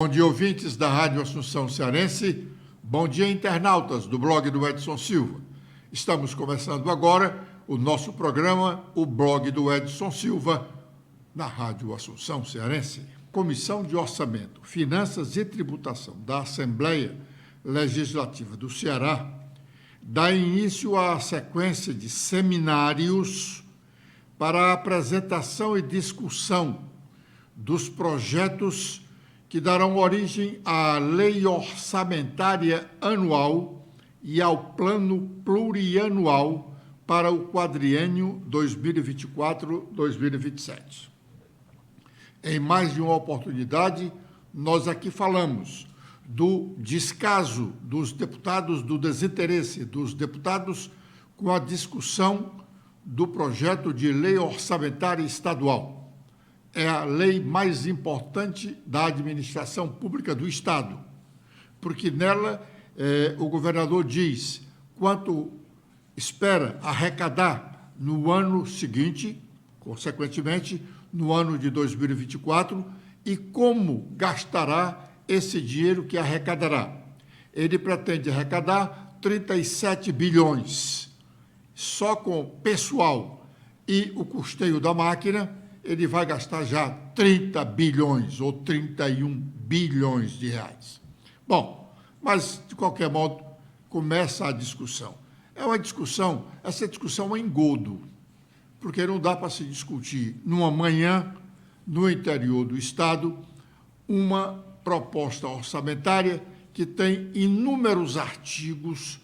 Bom dia, ouvintes da Rádio Assunção Cearense. Bom dia, internautas do blog do Edson Silva. Estamos começando agora o nosso programa, o blog do Edson Silva, na Rádio Assunção Cearense. Comissão de Orçamento, Finanças e Tributação da Assembleia Legislativa do Ceará dá início à sequência de seminários para a apresentação e discussão dos projetos que darão origem à Lei Orçamentária Anual e ao Plano Plurianual para o quadriênio 2024-2027. Em mais de uma oportunidade, nós aqui falamos do descaso dos deputados, do desinteresse dos deputados com a discussão do projeto de lei orçamentária estadual. É a lei mais importante da administração pública do Estado, porque nela o governador diz quanto espera arrecadar no ano seguinte, consequentemente, no ano de 2024, e como gastará esse dinheiro que arrecadará. Ele pretende arrecadar 37 bilhões. Só com pessoal e o custeio da máquina, ele vai gastar já 30 bilhões ou 31 bilhões de reais. Bom, mas, de qualquer modo, começa a discussão. É uma discussão, essa discussão é engodo, porque não dá para se discutir numa manhã, no interior do Estado, uma proposta orçamentária que tem inúmeros artigos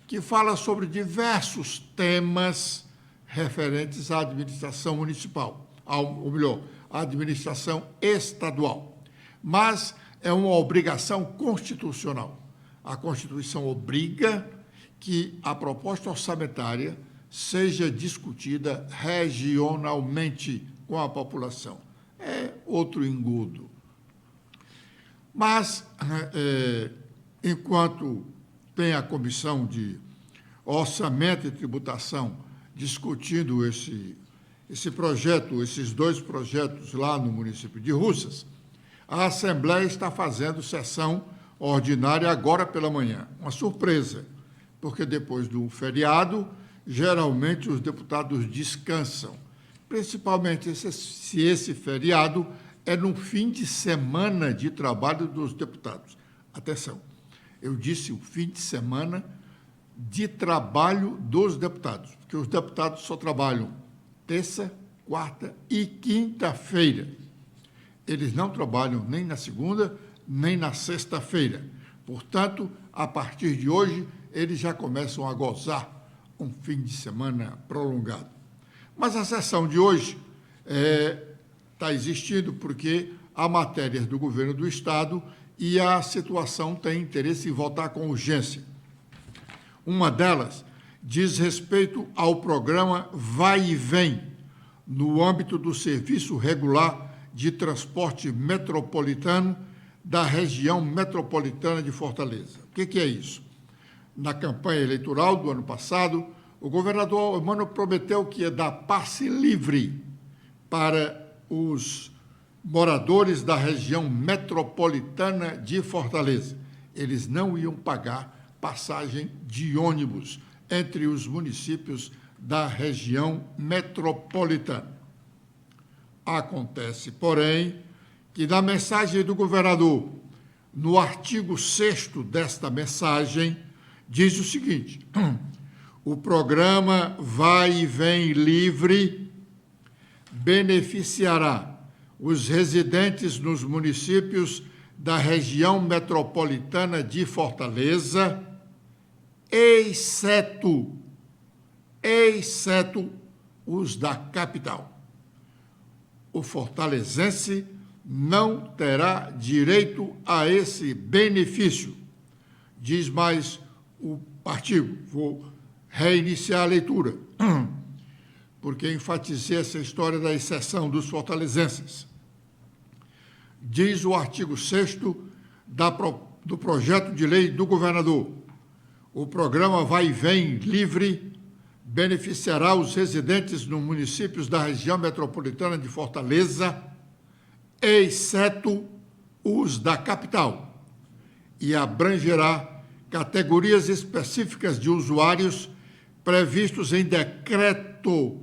que fala sobre diversos temas referentes à administração municipal, ou melhor, à administração estadual. Mas é uma obrigação constitucional. A Constituição obriga que a proposta orçamentária seja discutida regionalmente com a população. É outro engodo. Mas, enquanto tem a Comissão de Orçamento e Tributação discutindo esse projeto, esses dois projetos lá no município de Russas, a Assembleia está fazendo sessão ordinária agora pela manhã. Uma surpresa, porque depois do feriado, geralmente os deputados descansam, principalmente se esse feriado é no fim de semana de trabalho dos deputados. Atenção, eu disse o fim de semana de trabalho dos deputados, porque os deputados só trabalham terça, quarta e quinta-feira. Eles não trabalham nem na segunda, nem na sexta-feira. Portanto, a partir de hoje, eles já começam a gozar um fim de semana prolongado. Mas a sessão de hoje está existindo porque há matérias do governo do Estado e a situação tem interesse em votar com urgência. Uma delas diz respeito ao programa Vai e Vem, no âmbito do Serviço Regular de Transporte Metropolitano da região metropolitana de Fortaleza. O que é isso? Na campanha eleitoral do ano passado, o governador Emmanuel prometeu que ia dar passe livre para os moradores da região metropolitana de Fortaleza. Eles não iam pagar passagem de ônibus entre os municípios da região metropolitana. Acontece, porém, que na mensagem do governador, no artigo 6º desta mensagem, diz o seguinte: o programa Vai e Vem Livre beneficiará os residentes nos municípios da região metropolitana de Fortaleza, exceto os da capital. O fortalezense não terá direito a esse benefício. Diz mais o artigo, vou reiniciar a leitura, porque enfatizei essa história da exceção dos fortalezenses. Diz o artigo 6º do projeto de lei do governador: o programa Vai e Vem Livre beneficiará os residentes nos municípios da região metropolitana de Fortaleza, exceto os da capital e abrangerá categorias específicas de usuários previstos em decreto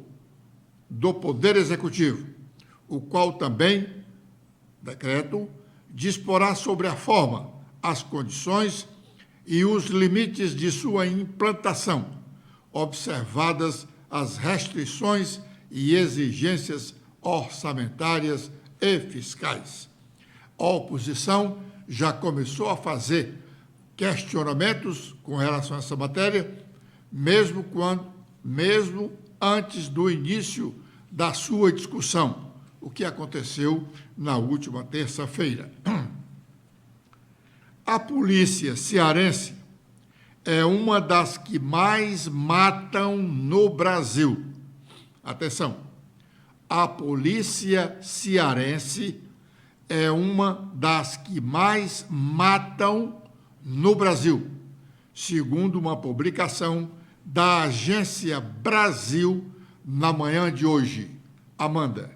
do Poder Executivo, o qual também, decreto, disporá sobre a forma, as condições e os limites de sua implantação, observadas as restrições e exigências orçamentárias e fiscais. A oposição já começou a fazer questionamentos com relação a essa matéria, mesmo antes do início da sua discussão, o que aconteceu na última terça-feira. A polícia cearense é uma das que mais matam no Brasil. Atenção, a polícia cearense é uma das que mais matam no Brasil, segundo uma publicação da Agência Brasil na manhã de hoje. Amanda.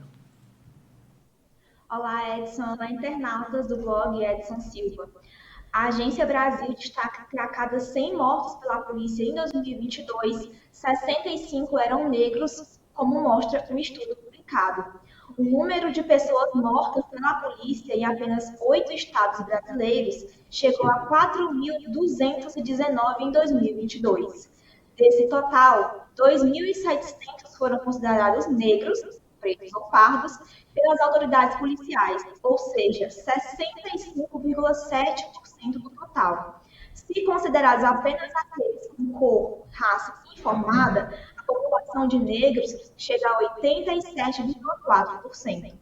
Olá, Edson. Olá, internautas do blog Edson Silva. A Agência Brasil destaca que a cada 100 mortos pela polícia em 2022, 65 eram negros, como mostra um estudo publicado. O número de pessoas mortas pela polícia em apenas 8 estados brasileiros chegou a 4.219 em 2022. Desse total, 2.700 foram considerados negros, pretos ou pardos, pelas autoridades policiais, ou seja, 65,7% do total. Se considerados apenas aqueles com cor, raça informada, a população de negros chega a 87,4%.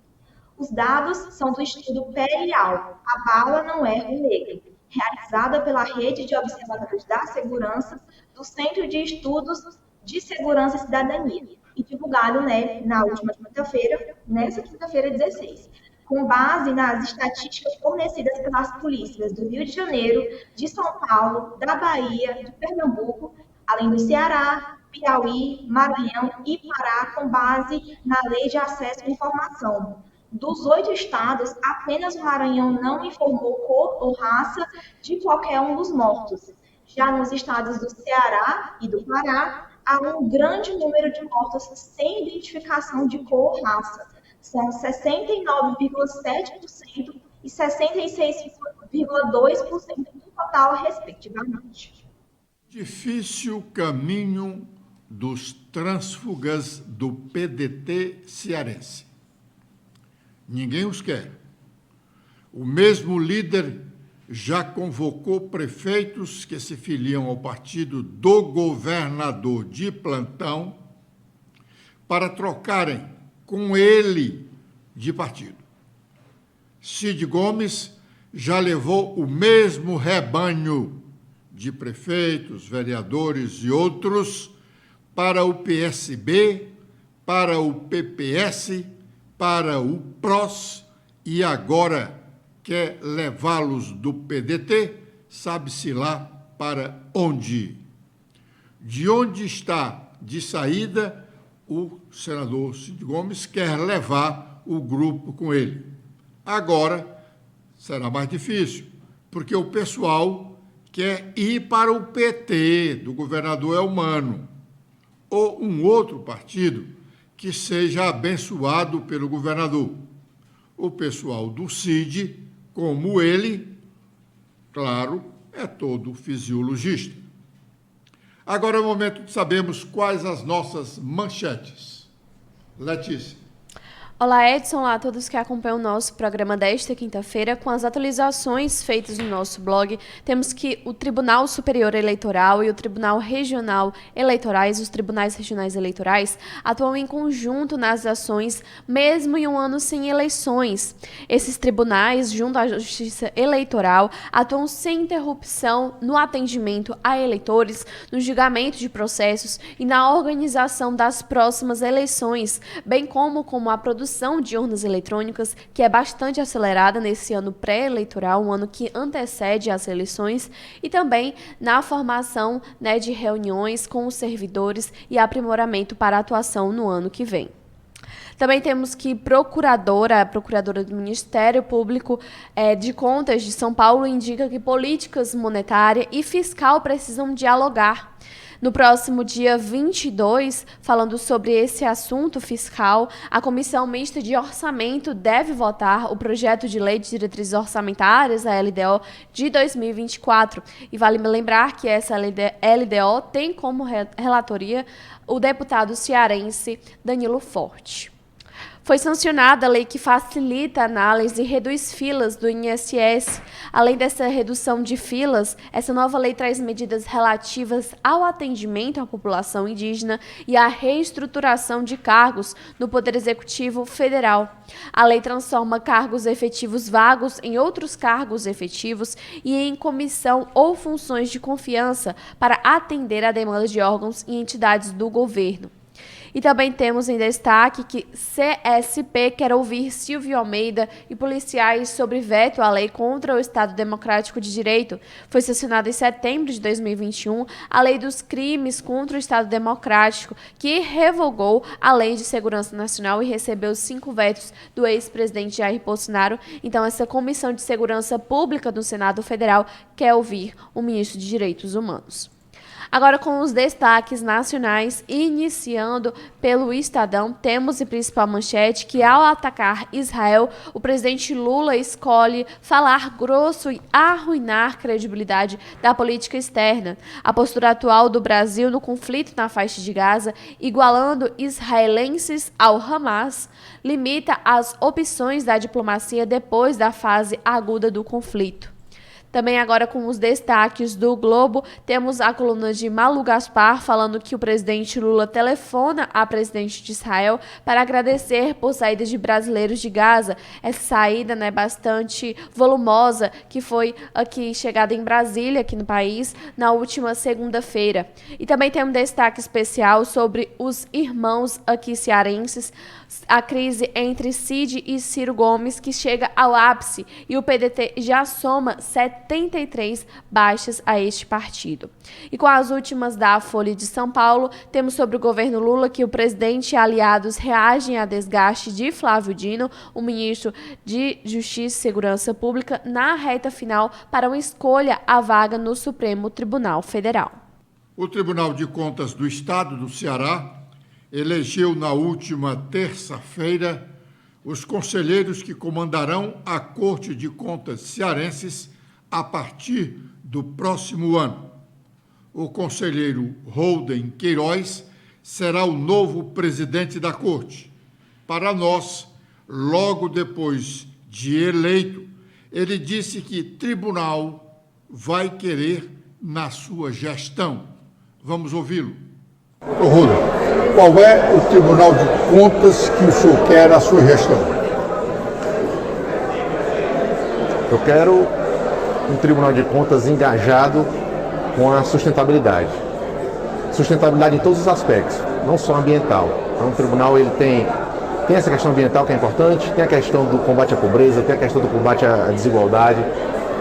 Os dados são do estudo Pele e Alvo, A Bala Não Erra o Negro, realizada pela Rede de Observatórios da Segurança do Centro de Estudos de Segurança e Cidadania, e divulgado na última quinta-feira, nessa quinta-feira 16, com base nas estatísticas fornecidas pelas polícias do Rio de Janeiro, de São Paulo, da Bahia, de Pernambuco, além do Ceará, Piauí, Maranhão e Pará, com base na Lei de Acesso à Informação. Dos 8 estados, apenas o Maranhão não informou cor ou raça de qualquer um dos mortos. Já nos estados do Ceará e do Pará, há um grande número de mortos sem identificação de cor ou raça. São 69,7% e 66,2% do total, respectivamente. Difícil caminho dos trânsfugas do PDT cearense. Ninguém os quer. O mesmo líder já convocou prefeitos que se filiam ao partido do governador de plantão para trocarem com ele de partido. Cid Gomes já levou o mesmo rebanho de prefeitos, vereadores e outros para o PSB, para o PPS, para o PROS e agora quer levá-los do PDT, sabe-se lá para onde. De onde está de saída, o senador Cid Gomes quer levar o grupo com ele. Agora será mais difícil, porque o pessoal quer ir para o PT, do governador Elmano, ou um outro partido que seja abençoado pelo governador. O pessoal do Cid, como ele, claro, é todo fisiologista. Agora é o momento de sabermos quais as nossas manchetes. Letícia. Olá, Edson, olá a todos que acompanham o nosso programa desta quinta-feira. Com as atualizações feitas no nosso blog, temos que o Tribunal Superior Eleitoral e o Tribunal Regional Eleitorais, os Tribunais Regionais Eleitorais, atuam em conjunto nas ações, mesmo em um ano sem eleições. Esses tribunais, junto à Justiça Eleitoral, atuam sem interrupção no atendimento a eleitores, no julgamento de processos e na organização das próximas eleições, bem como a produção de urnas eletrônicas, que é bastante acelerada nesse ano pré-eleitoral, um ano que antecede as eleições, e também na formação, de reuniões com os servidores e aprimoramento para a atuação no ano que vem. Também temos que a procuradora do Ministério Público de Contas de São Paulo indica que políticas monetária e fiscal precisam dialogar. No próximo dia 22, falando sobre esse assunto fiscal, a Comissão Mista de Orçamento deve votar o projeto de Lei de Diretrizes Orçamentárias, a LDO, de 2024. E vale me lembrar que essa LDO tem como relatoria o deputado cearense Danilo Forte. Foi sancionada a lei que facilita a análise e reduz filas do INSS. Além dessa redução de filas, essa nova lei traz medidas relativas ao atendimento à população indígena e à reestruturação de cargos no Poder Executivo Federal. A lei transforma cargos efetivos vagos em outros cargos efetivos e em comissão ou funções de confiança para atender a demanda de órgãos e entidades do governo. E também temos em destaque que CSP quer ouvir Silvio Almeida e policiais sobre veto à lei contra o Estado Democrático de Direito. Foi sancionada em setembro de 2021 a lei dos crimes contra o Estado Democrático, que revogou a Lei de Segurança Nacional e recebeu 5 vetos do ex-presidente Jair Bolsonaro. Então, essa Comissão de Segurança Pública do Senado Federal quer ouvir o ministro de Direitos Humanos. Agora, com os destaques nacionais, iniciando pelo Estadão, temos em principal manchete que, ao atacar Israel, o presidente Lula escolhe falar grosso e arruinar a credibilidade da política externa. A postura atual do Brasil no conflito na faixa de Gaza, igualando israelenses ao Hamas, limita as opções da diplomacia depois da fase aguda do conflito. Também agora com os destaques do Globo, temos a coluna de Malu Gaspar falando que o presidente Lula telefona à presidente de Israel para agradecer por saída de brasileiros de Gaza. Essa saída, bastante volumosa, que foi aqui chegada em Brasília, aqui no país, na última segunda-feira. E também tem um destaque especial sobre os irmãos aqui cearenses, a crise entre Cid e Ciro Gomes, que chega ao ápice, e o PDT já soma 73 baixas a este partido. E com as últimas da Folha de São Paulo, temos sobre o governo Lula que o presidente e aliados reagem a desgaste de Flávio Dino, o ministro de Justiça e Segurança Pública, na reta final para uma escolha à vaga no Supremo Tribunal Federal. O Tribunal de Contas do Estado do Ceará elegeu na última terça-feira os conselheiros que comandarão a Corte de Contas cearenses a partir do próximo ano. O conselheiro Holden Queiroz será o novo presidente da Corte. Para nós, logo depois de eleito, ele disse que tribunal vai querer na sua gestão. Vamos ouvi-lo. Holden, qual é o Tribunal de Contas que o senhor quer na sua gestão? Eu quero um Tribunal de Contas engajado com a sustentabilidade. Sustentabilidade em todos os aspectos, não só ambiental. Então, o tribunal ele tem essa questão ambiental que é importante, tem a questão do combate à pobreza, tem a questão do combate à desigualdade.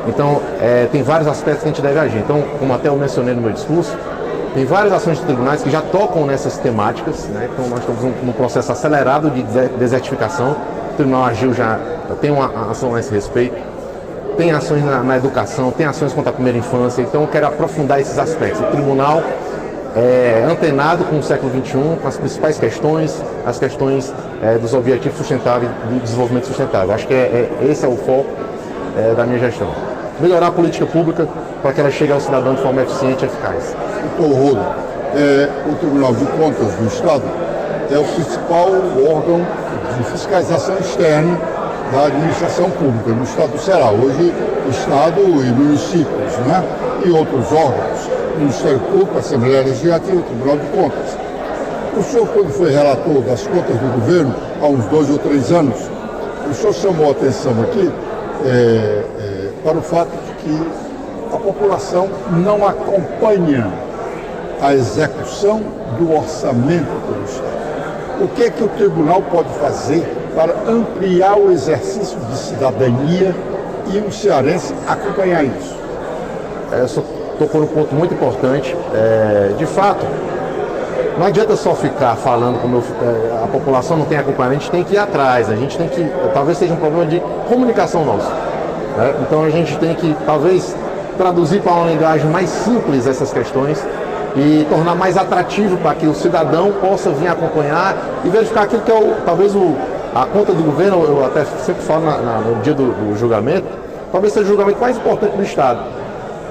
Então, tem vários aspectos que a gente deve agir. Então, como até eu mencionei no meu discurso, tem várias ações de tribunais que já tocam nessas temáticas, né? Então, nós estamos num processo acelerado de desertificação. O tribunal agiu já, tem uma ação a esse respeito. Tem ações na educação, tem ações contra a primeira infância, então eu quero aprofundar esses aspectos. O tribunal é antenado com o século XXI, com as principais questões, as questões dos objetivos sustentáveis, do desenvolvimento sustentável. Acho que esse é o foco da minha gestão. Melhorar a política pública para que ela chegue ao cidadão de forma eficiente e eficaz. Doutor Holden, o Tribunal de Contas do Estado é o principal órgão de fiscalização externa da administração pública no Estado do Ceará. Hoje, o Estado e municípios, né? E outros órgãos, o Ministério Público, a Assembleia Legislativa, o Tribunal de Contas. O senhor, quando foi relator das contas do governo, há uns 2 ou 3 anos, o senhor chamou a atenção aqui para o fato de que a população não acompanha a execução do orçamento do Estado. O que é que o tribunal pode fazer para ampliar o exercício de cidadania e o cearense acompanhar isso? Eu só tocou num ponto muito importante. De fato, Não adianta só ficar falando como a população não tem acompanhamento, a gente tem que ir atrás, a gente tem que, talvez seja um problema de comunicação nosso, né? Então a gente tem que, talvez, traduzir para uma linguagem mais simples essas questões e tornar mais atrativo para que o cidadão possa vir acompanhar e verificar aquilo que é, a conta do governo. Eu até sempre falo no dia do julgamento, talvez seja o julgamento mais importante do Estado,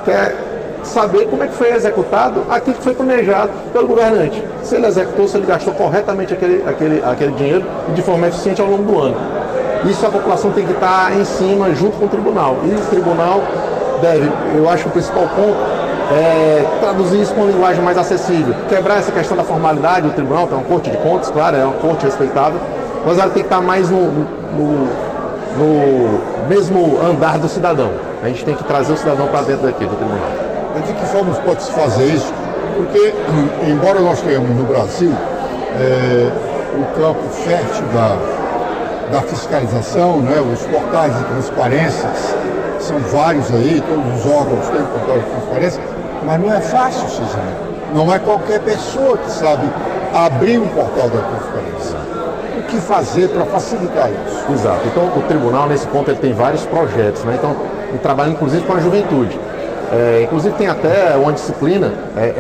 que é saber como é que foi executado aquilo que foi planejado pelo governante. Se ele executou, se ele gastou corretamente aquele dinheiro e de forma eficiente ao longo do ano. Isso a população tem que estar em cima, junto com o tribunal. E o tribunal deve, eu acho que o principal ponto é traduzir isso com uma linguagem mais acessível. Quebrar essa questão da formalidade do tribunal, que é uma corte de contas, claro, é uma corte respeitável, mas ela tem que estar mais no mesmo andar do cidadão. A gente tem que trazer o cidadão para dentro daqui, do tribunal. Mas de que forma pode-se fazer isso? Porque, embora nós tenhamos no Brasil o campo fértil da fiscalização, né, os portais de transparências, são vários aí, todos os órgãos têm portal de transparência, mas não é fácil, Cisane. Não é qualquer pessoa que sabe abrir um portal da transparência. O que fazer para facilitar isso? Exato. Então, o tribunal, nesse ponto, ele tem vários projetos, né? Então, ele trabalha, inclusive, com a juventude. Inclusive tem até uma disciplina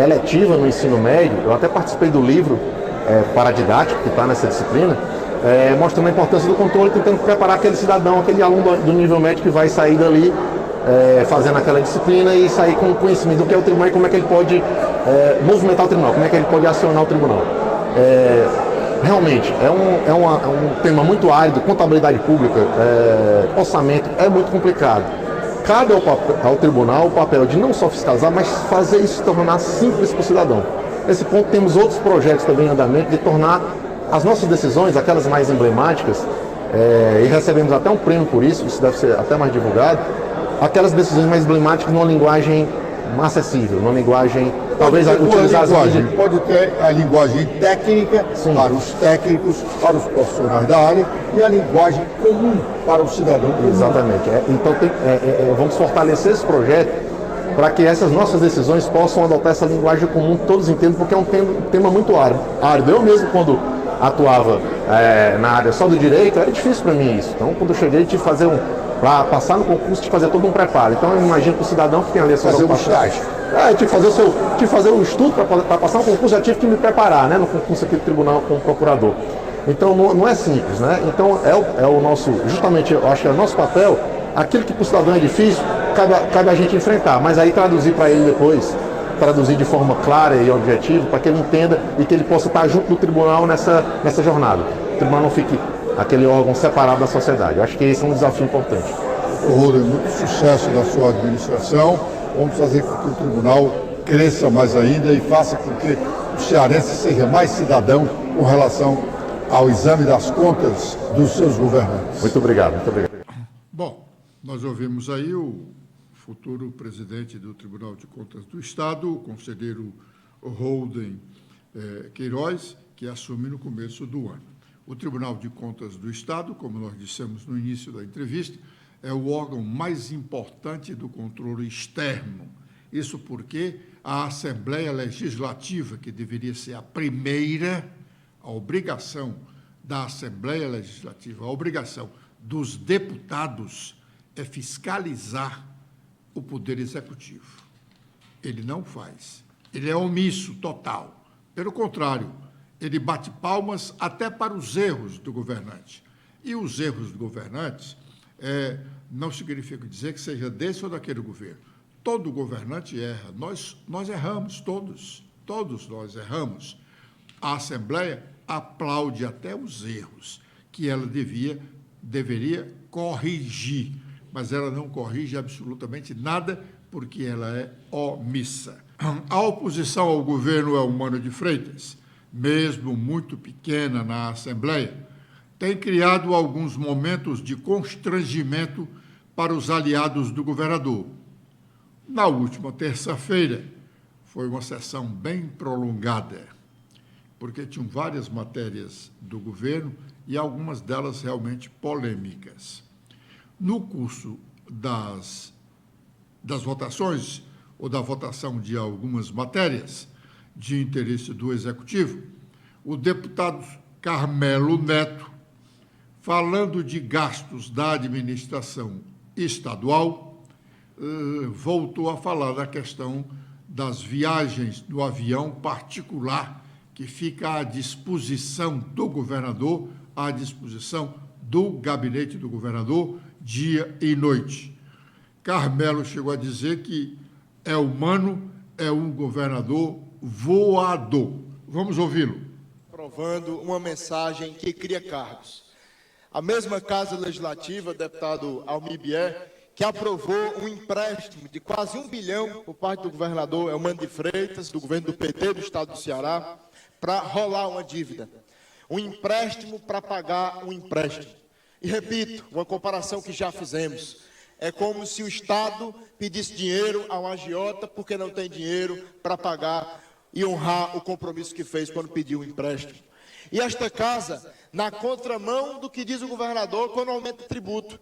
eletiva no ensino médio, eu até participei do livro paradidático que está nessa disciplina, mostrando a importância do controle, tentando preparar aquele cidadão, aquele aluno do nível médio que vai sair dali fazendo aquela disciplina e sair com conhecimento do que é o tribunal e como é que ele pode movimentar o tribunal, como é que ele pode acionar o tribunal. Realmente, é um tema muito árido, contabilidade pública, orçamento, é muito complicado. Cabe ao tribunal o papel de não só fiscalizar, mas fazer isso se tornar simples para o cidadão. Nesse ponto, temos outros projetos também em andamento de tornar as nossas decisões, aquelas mais emblemáticas, e recebemos até um prêmio por isso deve ser até mais divulgado, aquelas decisões mais emblemáticas numa linguagem acessível, numa linguagem, talvez utilizar pode ter a linguagem técnica, sim, para os técnicos, para os profissionais da área, e a linguagem comum para o cidadão comum. Exatamente. Então vamos fortalecer esse projeto para que essas nossas decisões possam adotar essa linguagem comum que todos entendam, porque é um tema muito árido. Eu mesmo, quando atuava na área só do direito, era difícil para mim isso. Então, quando eu cheguei, tive que fazer para passar no concurso, tive que fazer todo um preparo. Então, eu imagino que o cidadão que tem ali a sua estágio. Tive que fazer o estudo para passar no concurso, já tive que me preparar, né, no concurso aqui do tribunal como procurador. Então, não é simples, né? Então, é o nosso, justamente, eu acho que é o nosso papel, aquilo que para o cidadão é difícil, cabe a gente enfrentar, mas aí traduzir para ele depois, traduzir de forma clara e objetiva, para que ele entenda e que ele possa estar junto do tribunal nessa jornada. O tribunal não fique aquele órgão separado da sociedade. Eu acho que esse é um desafio importante. Roder, muito sucesso da sua administração. Vamos fazer com que o tribunal cresça mais ainda e faça com que o cearense seja mais cidadão com relação ao exame das contas dos seus governantes. Muito obrigado, muito obrigado. Bom, nós ouvimos aí o futuro presidente do Tribunal de Contas do Estado, o conselheiro Holden Queiroz, que assume no começo do ano. O Tribunal de Contas do Estado, como nós dissemos no início da entrevista, é o órgão mais importante do controle externo. Isso porque a Assembleia Legislativa, que deveria ser a primeira, a obrigação da Assembleia Legislativa, a obrigação dos deputados é fiscalizar o Poder Executivo. Ele não faz. Ele é omisso total. Pelo contrário, ele bate palmas até para os erros do governante. E os erros do governante não significa dizer que seja desse ou daquele governo. Todo governante erra. Nós erramos, todos nós erramos. A Assembleia aplaude até os erros que ela deveria corrigir, mas ela não corrige absolutamente nada porque ela é omissa. A oposição ao governo Eumano de Freitas, mesmo muito pequena na Assembleia, tem criado alguns momentos de constrangimento para os aliados do governador. Na última terça-feira, foi uma sessão bem prolongada, porque tinham várias matérias do governo e algumas delas realmente polêmicas. No curso das votações, ou da votação de algumas matérias, de interesse do Executivo, o deputado Carmelo Neto, falando de gastos da administração estadual, voltou a falar da questão das viagens do avião particular que fica à disposição do governador, à disposição do gabinete do governador, dia e noite. Carmelo chegou a dizer que é humano, é um governador voador. Vamos ouvi-lo. Provando uma mensagem que cria cargos. A mesma Casa Legislativa, deputado Almir Bier, que aprovou um empréstimo de quase 1 bilhão por parte do governador Elmano de Freitas, do governo do PT do estado do Ceará, para rolar uma dívida. Um empréstimo para pagar um empréstimo. E repito, uma comparação que já fizemos. É como se o Estado pedisse dinheiro a um agiota porque não tem dinheiro para pagar e honrar o compromisso que fez quando pediu o empréstimo. E esta casa, na contramão do que diz o governador quando aumenta o tributo.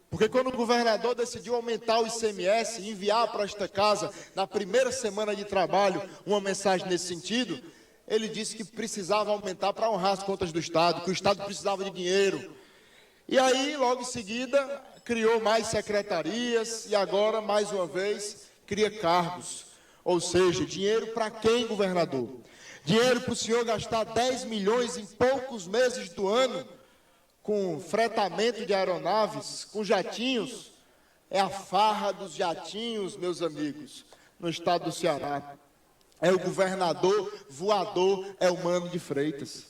Porque quando o governador decidiu aumentar o ICMS e enviar para esta casa, na primeira semana de trabalho, uma mensagem nesse sentido, ele disse que precisava aumentar para honrar as contas do Estado, que o Estado precisava de dinheiro. E aí, logo em seguida, criou mais secretarias e agora, mais uma vez, cria cargos. Ou seja, dinheiro para quem, governador? Dinheiro para o senhor gastar 10 milhões em poucos meses do ano com fretamento de aeronaves, com jatinhos? É a farra dos jatinhos, meus amigos, no estado do Ceará. É o governador voador Elmano de Freitas.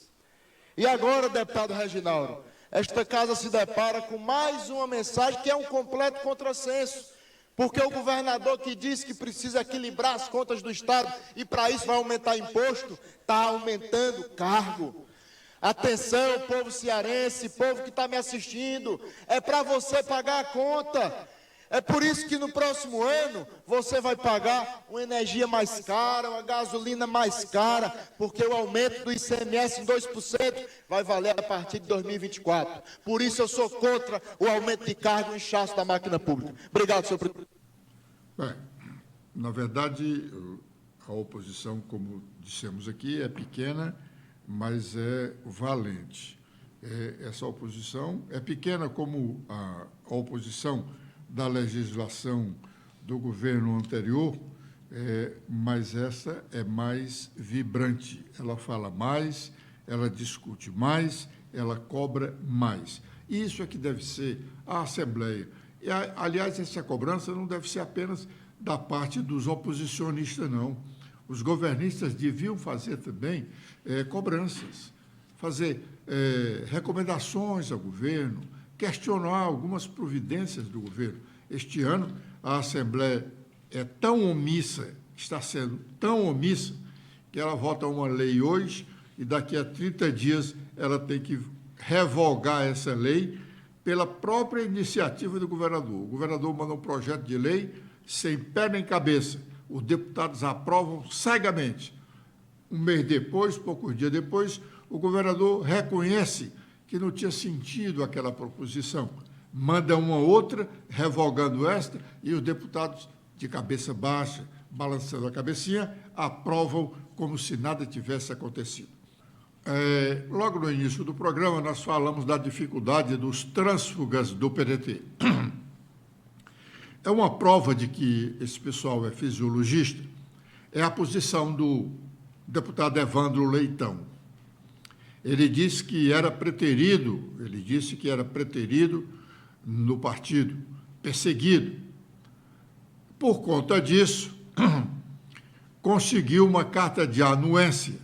E agora, deputado Reginaldo, esta casa se depara com mais uma mensagem que é um completo contrassenso. Porque o governador que disse que precisa equilibrar as contas do Estado e para isso vai aumentar imposto, está aumentando cargo. Atenção, povo cearense, povo que está me assistindo, é para você pagar a conta. É por isso que no próximo ano você vai pagar uma energia mais cara, uma gasolina mais cara, porque o aumento do ICMS em 2% vai valer a partir de 2024. Por isso eu sou contra o aumento de cargo e inchaço da máquina pública. Obrigado, senhor presidente. Bem, na verdade, a oposição, como dissemos aqui, é pequena, mas é valente. Essa oposição é pequena como a oposição da legislação do governo anterior, mas essa é mais vibrante. Ela fala mais, ela discute mais, ela cobra mais. Isso é que deve ser a Assembleia. E, aliás, essa cobrança não deve ser apenas da parte dos oposicionistas, não. Os governistas deviam fazer também cobranças, fazer recomendações ao governo, questionar algumas providências do governo. Este ano, a Assembleia é tão omissa, está sendo tão omissa, que ela vota uma lei hoje e daqui a 30 dias ela tem que revogar essa lei pela própria iniciativa do governador. O governador manda um projeto de lei sem pé nem cabeça. Os deputados aprovam cegamente. Um mês depois, poucos dias depois, o governador reconhece que não tinha sentido aquela proposição. Manda uma outra, revogando esta, e os deputados, de cabeça baixa, balançando a cabecinha, aprovam como se nada tivesse acontecido. Logo no início do programa, nós falamos da dificuldade dos trânsfugas do PDT. É uma prova de que esse pessoal é fisiologista, é a posição do deputado Evandro Leitão. Ele disse que era preterido no partido, perseguido. Por conta disso, conseguiu uma carta de anuência,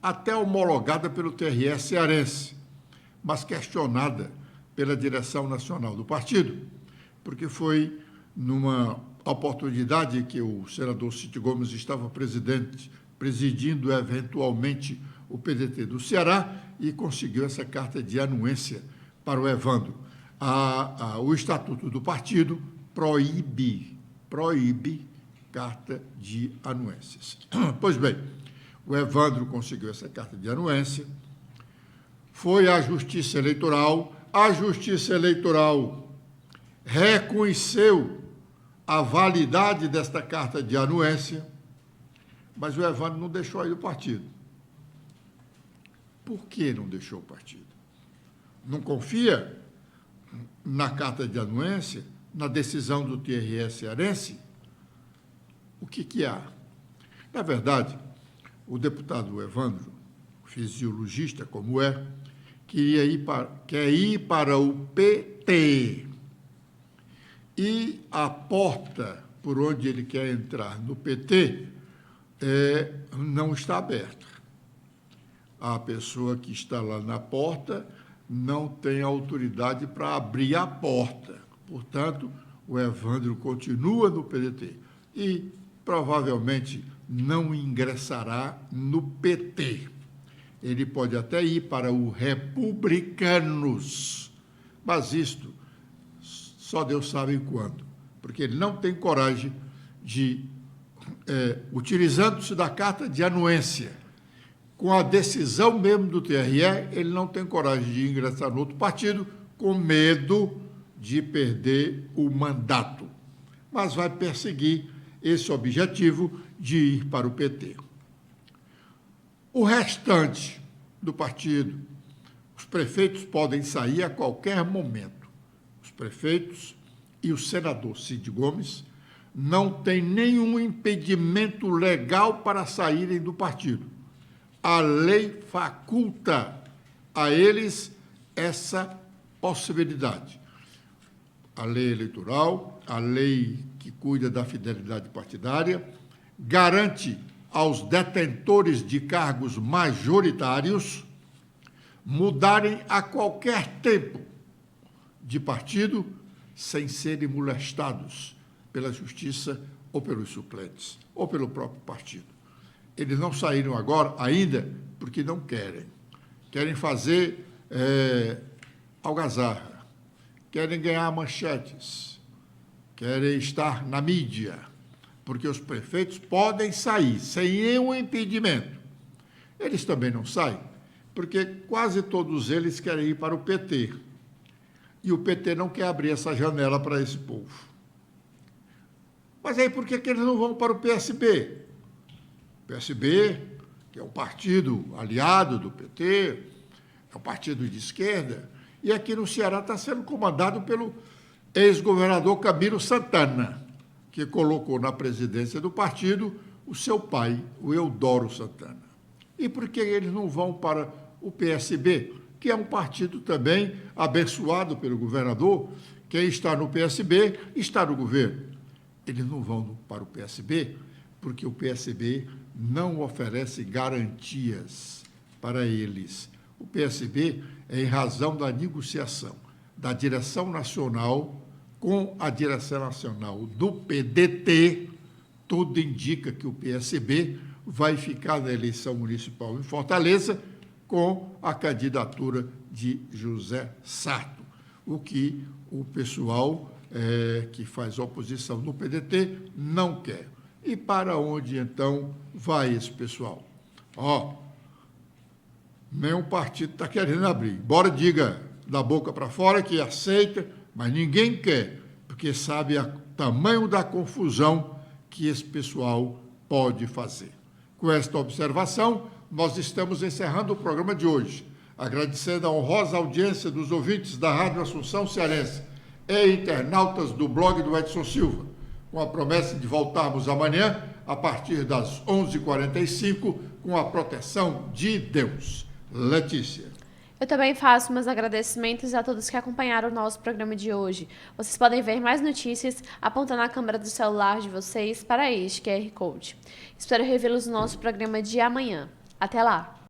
até homologada pelo TRE cearense, mas questionada pela direção nacional do partido, porque foi numa oportunidade que o senador Cid Gomes estava presidindo eventualmente o PDT do Ceará e conseguiu essa carta de anuência para o Evandro. O estatuto do partido proíbe carta de anuências. Pois bem, o Evandro conseguiu essa carta de anuência, foi à Justiça Eleitoral, a Justiça Eleitoral reconheceu a validade desta carta de anuência, mas o Evandro não deixou aí do partido. Por que não deixou o partido? Não confia na carta de anuência, na decisão do TRE cearense? O que há? Na verdade, o deputado Evandro, fisiologista como quer ir para o PT. E a porta por onde ele quer entrar no PT não está aberta. A pessoa que está lá na porta não tem autoridade para abrir a porta. Portanto, o Evandro continua no PDT e provavelmente não ingressará no PT. Ele pode até ir para o Republicanos, mas isto só Deus sabe quando, porque ele não tem coragem de, utilizando-se da carta de anuência, com a decisão mesmo do TRE, ele não tem coragem de ingressar no outro partido, com medo de perder o mandato, mas vai perseguir esse objetivo de ir para o PT. O restante do partido, os prefeitos podem sair a qualquer momento. Os prefeitos e o senador Cid Gomes não têm nenhum impedimento legal para saírem do partido. A lei faculta a eles essa possibilidade. A lei eleitoral, a lei que cuida da fidelidade partidária, garante aos detentores de cargos majoritários mudarem a qualquer tempo de partido sem serem molestados pela justiça ou pelos suplentes, ou pelo próprio partido. Eles não saíram agora ainda porque não querem. Querem fazer algazarra, querem ganhar manchetes, querem estar na mídia, porque os prefeitos podem sair sem nenhum impedimento. Eles também não saem, porque quase todos eles querem ir para o PT. E o PT não quer abrir essa janela para esse povo. Mas aí por que eles não vão para o PSB? O PSB, que é um partido aliado do PT, é um partido de esquerda, e aqui no Ceará está sendo comandado pelo ex-governador Camilo Santana, que colocou na presidência do partido o seu pai, o Eudoro Santana. E por que eles não vão para o PSB, que é um partido também abençoado pelo governador? Quem está no PSB está no governo. Eles não vão para o PSB porque o PSB não oferece garantias para eles. O PSB é em razão da negociação da direção nacional com a direção nacional do PDT, tudo indica que o PSB vai ficar na eleição municipal em Fortaleza com a candidatura de José Sarto, o que o pessoal que faz oposição no PDT não quer. E para onde, então, vai esse pessoal? Nenhum partido está querendo abrir. Embora diga da boca para fora que aceita, mas ninguém quer, porque sabe o tamanho da confusão que esse pessoal pode fazer. Com esta observação, nós estamos encerrando o programa de hoje, agradecendo a honrosa audiência dos ouvintes da Rádio Assunção Cearense e internautas do blog do Edson Silva, com a promessa de voltarmos amanhã, a partir das 11h45, com a proteção de Deus. Letícia. Eu também faço meus agradecimentos a todos que acompanharam o nosso programa de hoje. Vocês podem ver mais notícias apontando a câmera do celular de vocês para este QR Code. Espero revê-los no nosso programa de amanhã. Até lá!